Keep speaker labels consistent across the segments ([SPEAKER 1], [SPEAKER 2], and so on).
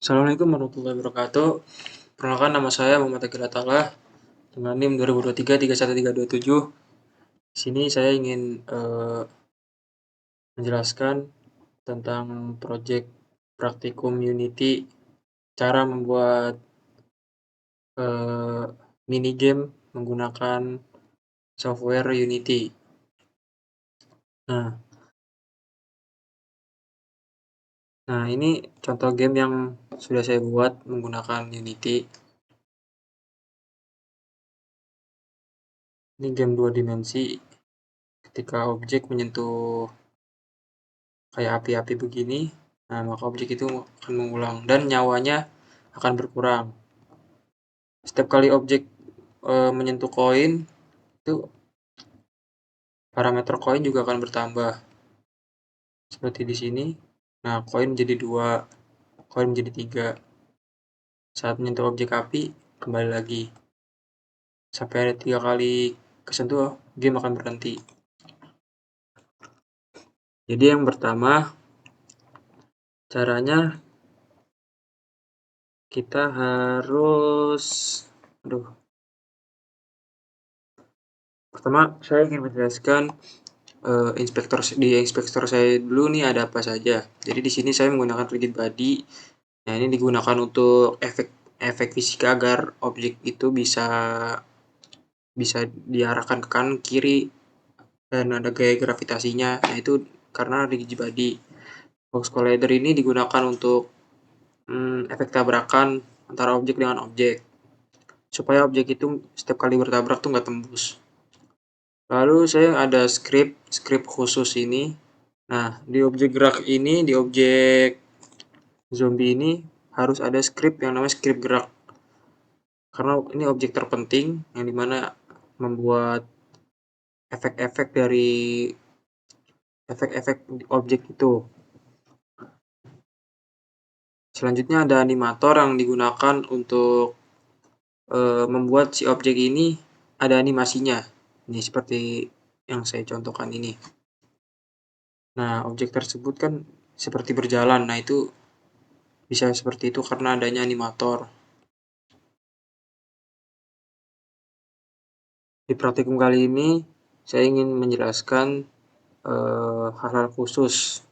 [SPEAKER 1] Assalamualaikum warahmatullahi wabarakatuh. Perkenalkan nama saya Muhammad Akil Atala dengan NIM 2023 31327. Di sini saya ingin menjelaskan tentang proyek praktikum Unity, cara membuat mini game menggunakan software Unity. Nah, ini contoh game yang sudah saya buat menggunakan Unity. Ini game 2 dimensi. Ketika objek menyentuh kayak api-api begini, nah maka objek itu akan mengulang dan nyawanya akan berkurang. Setiap kali objek menyentuh koin, itu parameter koin juga akan bertambah. Seperti di sini. Nah, koin menjadi 2, koin menjadi 3. Saat menyentuh objek api, kembali lagi. Sampai ada 3 kali kesentuh, game akan berhenti. Jadi yang pertama, caranya kita harus pertama saya ingin menjelaskan inspektor saya dulu nih ada apa saja. Jadi di sini saya menggunakan rigid body. Nah, ini digunakan untuk efek fisika agar objek itu bisa diarahkan ke kanan kiri dan ada gaya gravitasinya. Nah, itu karena rigid body. Box collider ini digunakan untuk efek tabrakan antara objek dengan objek. Supaya objek itu setiap kali bertabrak tuh nggak tembus. Lalu saya ada script khusus ini. Nah, di objek gerak ini, di objek zombie ini harus ada script yang namanya script gerak. Karena ini objek terpenting yang dimana membuat efek-efek dari efek-efek objek itu. Selanjutnya ada animator yang digunakan untuk membuat si objek ini ada animasinya. Ini seperti yang saya contohkan ini. Nah, objek tersebut kan seperti berjalan. Nah, itu bisa seperti itu karena adanya animator. Di praktikum kali ini, saya ingin menjelaskan hal-hal khusus.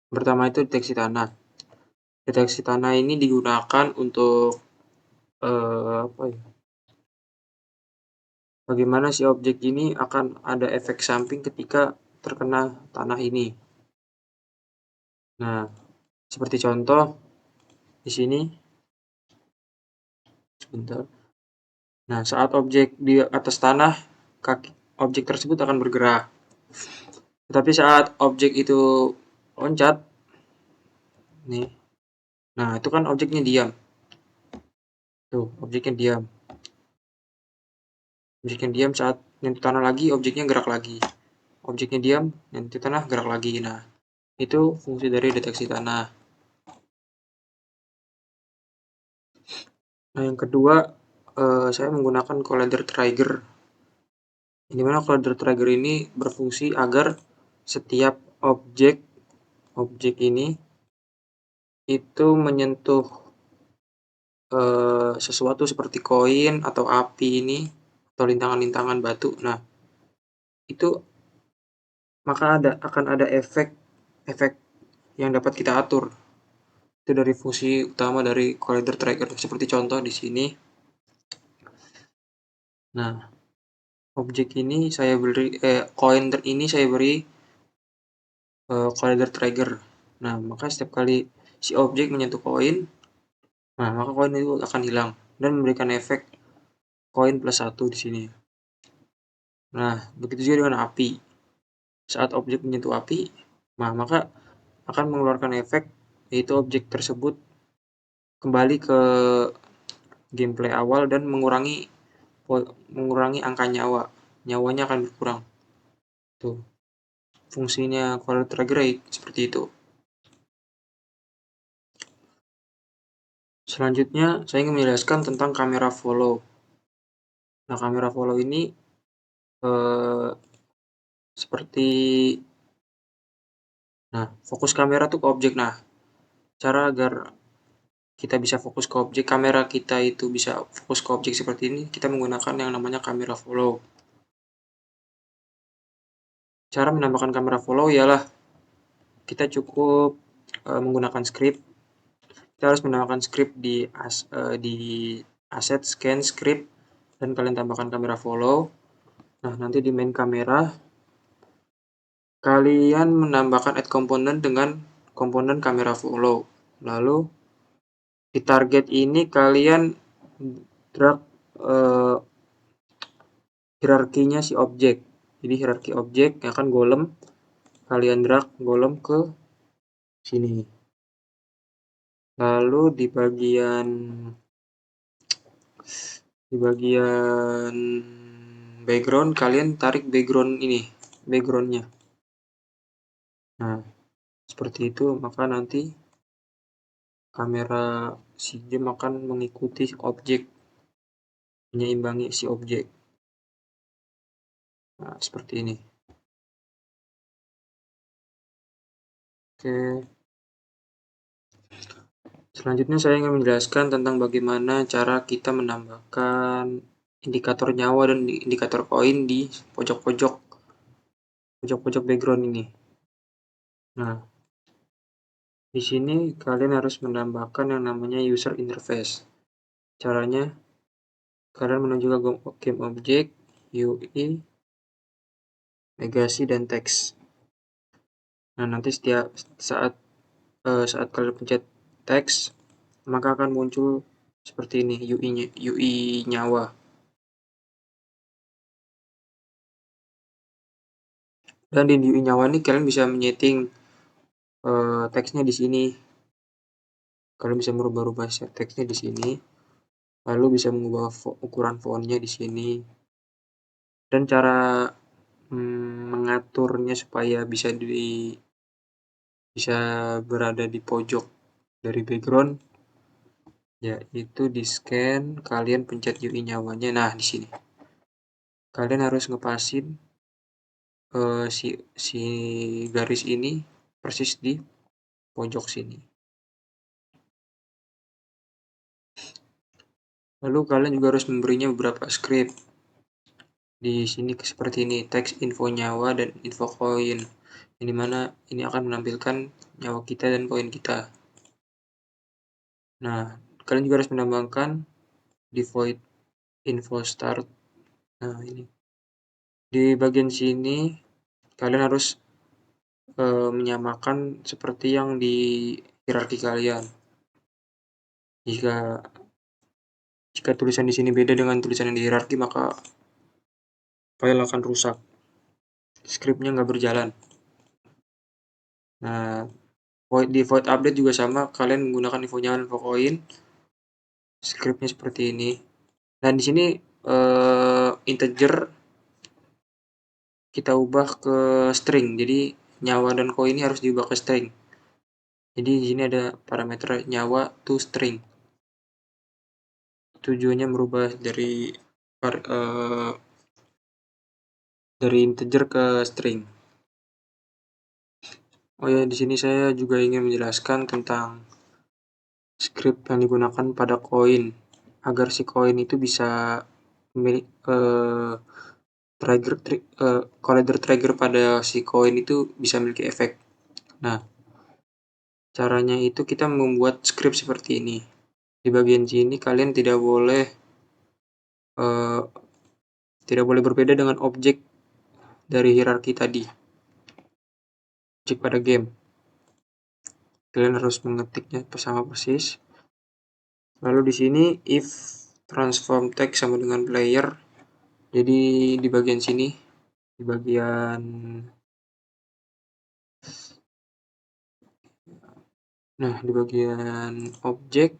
[SPEAKER 1] Pertama itu deteksi tanah. Deteksi tanah ini digunakan untuk bagaimana si objek ini akan ada efek samping ketika terkena tanah ini. Nah, seperti contoh di sini. Sebentar. Nah, saat objek di atas tanah, kaki objek tersebut akan bergerak. Tetapi saat objek itu loncat, nih. Nah, itu kan objeknya diam. Tuh, objeknya diam. Objeknya diam saat nyentuh tanah lagi, objeknya gerak lagi. Objeknya diam, nyentuh tanah, gerak lagi. Nah, itu fungsi dari deteksi tanah. Nah, yang kedua, saya menggunakan collider trigger. Di mana collider trigger ini berfungsi agar setiap objek ini itu menyentuh sesuatu seperti koin atau api ini atau lintangan-lintangan batu. Nah, itu maka akan ada efek yang dapat kita atur. Itu dari fungsi utama dari collider trigger seperti contoh di sini. Nah, objek ini saya beri koin ini saya beri collider trigger. Nah, maka setiap kali si objek menyentuh koin, nah maka koin itu akan hilang dan memberikan efek koin plus 1 di sini. Nah, begitu juga dengan api. Saat objek menyentuh api, nah maka akan mengeluarkan efek yaitu objek tersebut kembali ke gameplay awal dan mengurangi angka nyawa. Nyawanya akan berkurang. Tuh. Fungsinya collider trigger seperti itu. Selanjutnya, saya ingin menjelaskan tentang kamera follow. Nah, kamera follow ini seperti fokus kamera tuh ke objek. Nah, cara agar kita bisa fokus ke objek, kamera kita itu bisa fokus ke objek seperti ini, kita menggunakan yang namanya kamera follow. Cara menambahkan kamera follow ialah kita cukup menggunakan script. Kita harus menambahkan script di aset scan script dan kalian tambahkan kamera follow. Nah, nanti di main kamera kalian menambahkan add component dengan komponen kamera follow. Lalu di target ini kalian drag hierarkinya si objek. Jadi hierarki objek yang akan golem, kalian drag golem ke sini. Lalu di bagian background kalian tarik backgroundnya. Nah, seperti itu, maka nanti kamera si game akan mengikuti objek, menyeimbangi si objek. Nah, seperti ini. Oke. Selanjutnya saya ingin menjelaskan tentang bagaimana cara kita menambahkan indikator nyawa dan indikator koin di pojok-pojok background ini. Nah, di sini kalian harus menambahkan yang namanya user interface. Caranya, kalian menuju ke game object, UI, legasi, dan teks. Nah, nanti setiap saat kalian pencet teks, maka akan muncul seperti ini UI nyawa. Dan di UI nyawa ini kalian bisa menyeting teksnya di sini. Kalian bisa merubah-rubah teksnya di sini. Lalu bisa mengubah ukuran fontnya di sini. Dan cara mengaturnya supaya bisa berada di pojok dari background, yaitu di scan, kalian pencet UI nyawanya. Nah, di sini kalian harus ngepasin si garis ini persis di pojok sini. Lalu kalian juga harus memberinya beberapa script. Di sini seperti ini, teks info nyawa dan info koin. Ini mana ini akan menampilkan nyawa kita dan koin kita. Nah, kalian juga harus menambahkan di void info start. Nah, ini. Di bagian sini kalian harus menyamakan seperti yang di hierarki kalian. Jika tulisan di sini beda dengan tulisan yang di hierarki, maka file akan rusak. Scriptnya nggak berjalan. Nah, di void update juga sama, kalian menggunakan info nyawa dan info koin. Scriptnya seperti ini. Dan di sini integer kita ubah ke string. Jadi nyawa dan koin ini harus diubah ke string. Jadi di sini ada parameter nyawa to string. Tujuannya merubah dari integer ke string. Oh ya, di sini saya juga ingin menjelaskan tentang script yang digunakan pada koin agar si koin itu bisa collider trigger pada si koin itu bisa memiliki efek. Nah, caranya itu kita membuat script seperti ini. Di bagian sini kalian tidak boleh berbeda dengan objek dari hierarki tadi. Objek pada game. Kalian harus mengetiknya sama persis. Lalu di sini if transform text sama dengan player. Jadi di bagian sini, di bagian objek.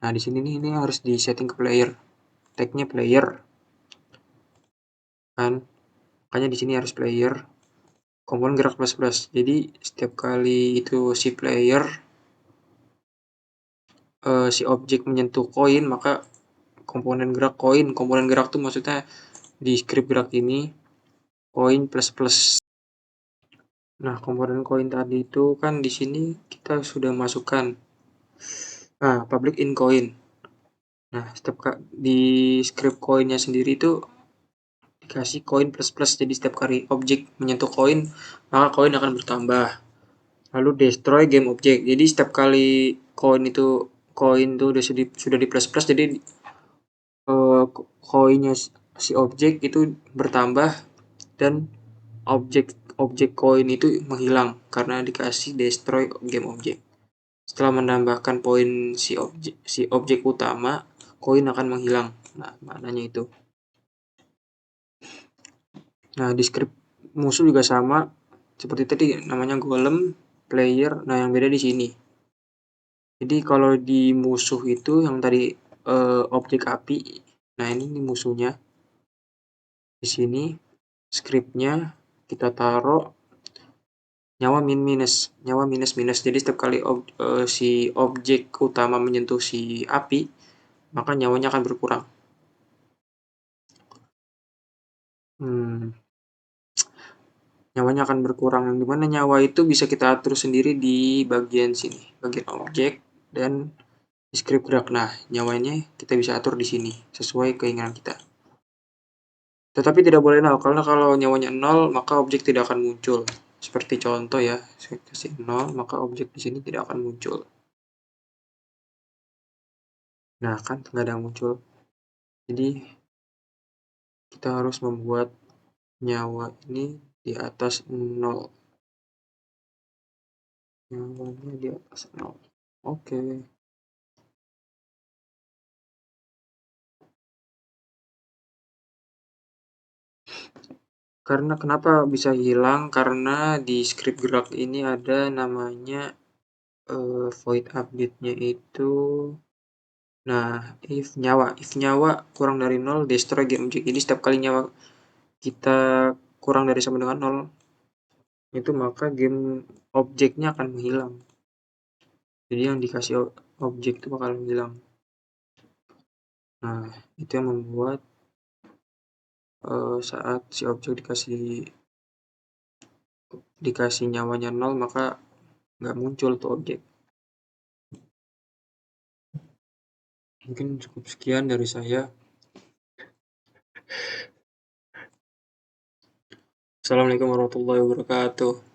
[SPEAKER 1] Nah, di sini nih ini harus di setting ke player. Tag-nya player. Kan? Makanya di sini harus player. Komponen gerak plus. Jadi setiap kali itu si player si objek menyentuh koin, maka komponen gerak tuh maksudnya di script gerak ini koin plus plus. Nah, komponen koin tadi itu kan di sini kita sudah masukkan public in coin. Nah, di script koinnya sendiri itu dikasih koin plus plus. Jadi setiap kali objek menyentuh koin, maka koin akan bertambah. Lalu destroy game object. Jadi setiap kali koin itu sudah di plus plus, jadi koinnya si objek itu bertambah dan objek objek koin itu menghilang karena dikasih destroy game object. Setelah menambahkan poin si objek utama, koin akan menghilang. Nah, maknanya itu. Nah, di script musuh juga sama seperti tadi, namanya golem, player. Nah, yang beda di sini. Jadi kalau di musuh itu yang tadi objek api. Nah, ini musuhnya. Di sini scriptnya kita taruh nyawa minus minus. Jadi setiap kali si objek utama menyentuh si api, maka nyawanya akan berkurang. Nyawanya akan berkurang, yang dimana nyawa itu bisa kita atur sendiri di bagian sini, bagian objek dan di script gerak. Nah, nyawanya kita bisa atur di sini sesuai keinginan kita. Tetapi tidak boleh nol, karena kalau nyawanya 0 maka objek tidak akan muncul. Seperti contoh ya, saya kasih 0 maka objek di sini tidak akan muncul. Nah, kan nggak ada yang muncul. Jadi kita harus membuat nyawa ini di atas 0. Nyawanya di atas 0. Oke. Karena kenapa bisa hilang? Karena di script gerak ini ada namanya void update-nya itu. Nah, if nyawa kurang dari 0, destroy game object. Jadi setiap kali nyawa kita kurang dari sama dengan 0, itu maka game objeknya akan menghilang. Jadi yang dikasih objek itu bakal menghilang. Nah, itu yang membuat saat si objek dikasih nyawanya 0, maka nggak muncul tuh objek. Mungkin cukup sekian dari saya. Assalamualaikum warahmatullahi wabarakatuh.